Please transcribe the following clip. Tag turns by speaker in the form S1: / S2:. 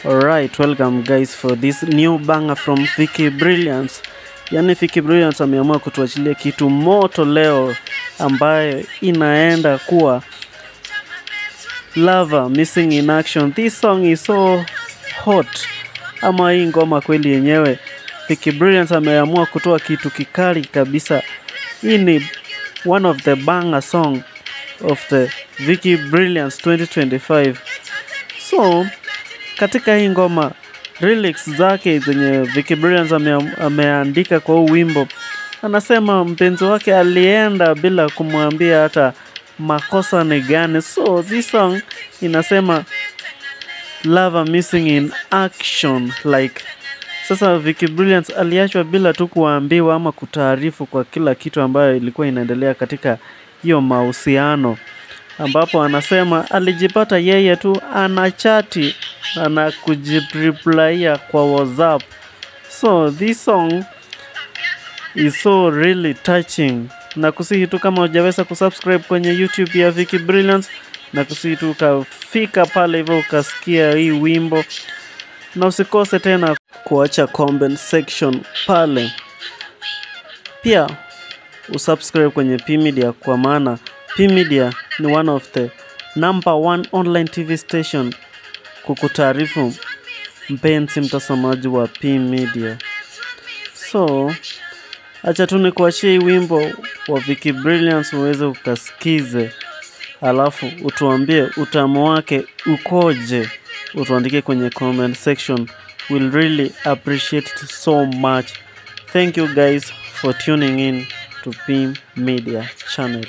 S1: Alright, welcome guys for this new banger from Vicky Brilliance. Yani Vicky Brilliance ameamua kutuachilia kitu moto leo ambaye inaenda kuwa Lover Missing in Action. This song is so hot. Ama hii ngoma kweli yenyewe Vicky Brilliance ameamua kutoa kitu kikali kabisa. Hii ni one of the banger song of the Vicky Brilliance 2025. So katika hii ngoma lyrics zake zenye Vicky Brilliance ameandika kwa huu wimbo, anasema mpenzi wake alienda bila kumwambia hata makosa ni gani. So this song inasema Lover Missing in Action, like sasa Vicky Brilliance aliachwa bila tu kuambiwa ama kutaarifu kwa kila kitu ambayo ilikuwa inaendelea katika hiyo mahusiano, ambapo anasema alijipata yeye tu anachati na kujireplya kwa WhatsApp. So this song is so really touching. Na kusihi tu kama hujaweza kusubscribe kwenye YouTube ya Vicky Brilliance, na kusihi tu ukafika pale hivyo ukasikia hii wimbo, na usikose tena kuacha comment section pale. Pia usubscribe kwenye P Media, kwa maana P Media ni one of the number 1 online TV station kukutaarifu mpenzi mtazamaji wa P Media. So acha tu nikuachie hii wimbo wa Vicky Brilliance uweze ukasikize, alafu utuambie utamu wake ukoje. Utuandike kwenye comment section. We'll really appreciate it so much. Thank you guys for tuning in to P Media channel.